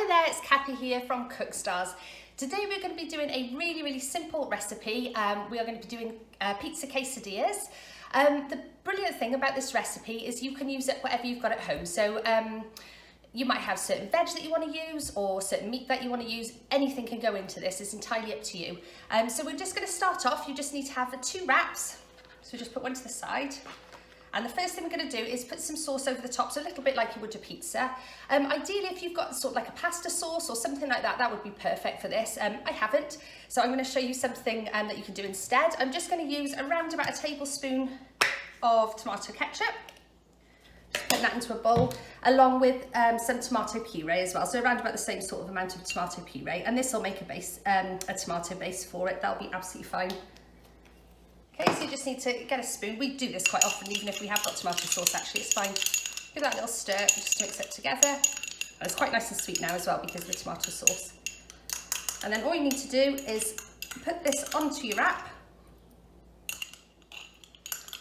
Hi there, it's Kathy here from Cookstars. Today we're going to be doing a really simple recipe. We are going to be doing pizza quesadillas. The brilliant thing about this recipe is you can use it whatever you've got at home. So you might have certain veg that you want to use or certain meat that you want to use. Anything can go into this, it's entirely up to you. So we're just going to start off. You just need to have the 2 wraps. So just put one to the side. And the first thing we're going to do is put some sauce over the top, so a little bit like you would a pizza. Ideally, if you've got sort of like a pasta sauce or something like that, that would be perfect for this. I haven't, so I'm going to show you something that you can do instead. I'm just going to use around about a tablespoon of tomato ketchup. Just put that into a bowl, along with some tomato puree as well. So around about the same sort of amount of tomato puree. And this will make a base, a tomato base for it. That'll be absolutely fine. Okay, so you just need to get a spoon. We do this quite often, even if we have got tomato sauce, actually, it's fine. Give that a little stir, just to mix it together. And it's quite nice and sweet now as well, because of the tomato sauce. And then all you need to do is put this onto your wrap,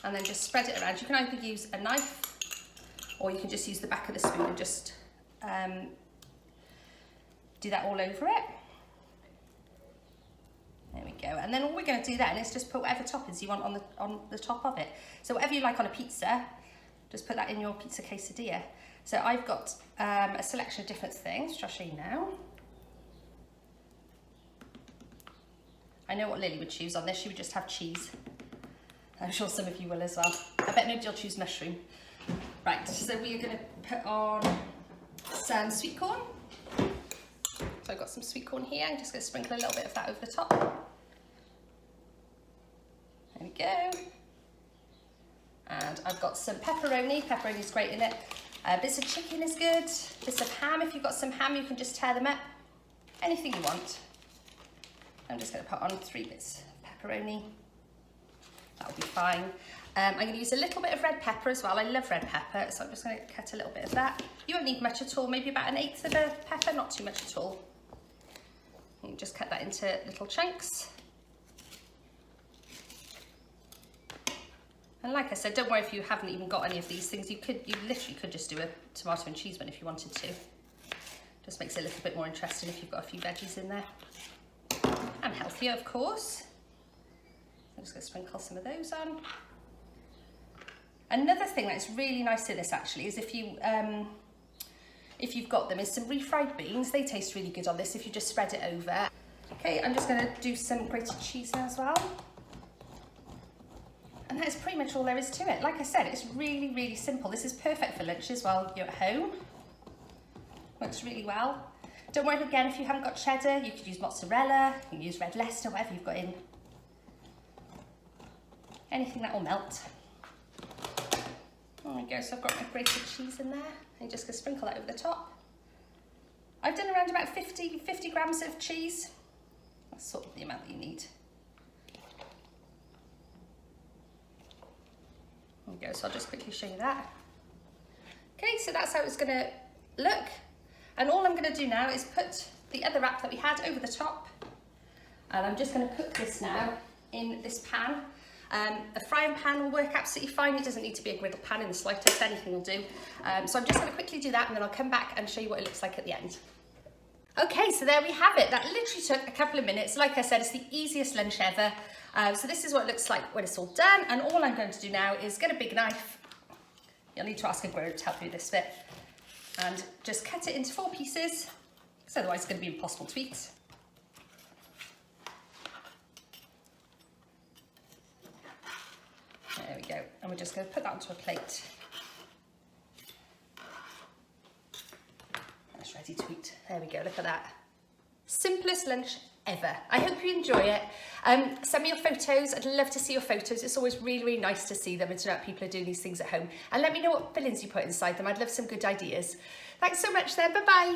and then just spread it around. You can either use a knife, or you can just use the back of the spoon and just do that all over it. There we go. And then all we're going to do then is just put whatever toppings you want on the top of it. So whatever you like on a pizza, just put that in your pizza quesadilla. So I've got a selection of different things, which I'll show you now. I know what Lily would choose on this. She would just have cheese. I'm sure some of you will as well. I bet nobody will choose mushroom. Right, so we are going to put on some sweet corn. So I've got some sweet corn here. I'm just going to sprinkle a little bit of that over the top. There we go. And I've got some pepperoni. Pepperoni's great in it. Bits of chicken is good. Bits of ham. If you've got some ham, you can just tear them up. Anything you want. I'm just going to put on 3 bits of pepperoni. That'll be fine. I'm going to use a little bit of red pepper as well. I love red pepper, so I'm just going to cut a little bit of that. You won't need much at all, maybe about 1/8 of a pepper, not too much at all. You just cut that into little chunks. And like I said, don't worry if you haven't even got any of these things. You literally could just do a tomato and cheese one if you wanted to. Just makes it a little bit more interesting if you've got a few veggies in there. And healthier, of course. I'm just going to sprinkle some of those on. Another thing that's really nice in this actually is if you've got them, is some refried beans. They taste really good on this if you just spread it over. Okay, I'm just going to do some grated cheese now as well. And that is pretty much all there is to it. Like I said, it's really simple. This is perfect for lunch as well. You're at home. Works really well. Don't worry again if you haven't got cheddar. You could use mozzarella. You can use red Leicester, whatever you've got in. Anything that will melt. There we go, so I've got my grated cheese in there. I'm just going to sprinkle that over the top. I've done around about 50 grams of cheese. That's sort of the amount that you need. There we go, so I'll just quickly show you that. Okay, so that's how it's going to look. And all I'm going to do now is put the other wrap that we had over the top. And I'm just going to cook this now in this pan. A frying pan will work absolutely fine. It doesn't need to be a griddle pan in the slightest, anything will do. So I'm just going to quickly do that and then I'll come back and show you what it looks like at the end. Okay, so there we have it. That literally took a couple of minutes. Like I said, it's the easiest lunch ever. So this is what it looks like when it's all done. And all I'm going to do now is get a big knife. You'll need to ask a grown-up to help you with this bit. And just cut it into 4 pieces, because otherwise it's going to be impossible to eat. There we go, and we're just going to put that onto a plate. That's ready to eat. There we go, look at that. Simplest lunch ever. I hope you enjoy it. Send me your photos. I'd love to see your photos. It's always really nice to see them and to know that people are doing these things at home. And let me know what fillings you put inside them. I'd love some good ideas. Thanks so much then, bye-bye.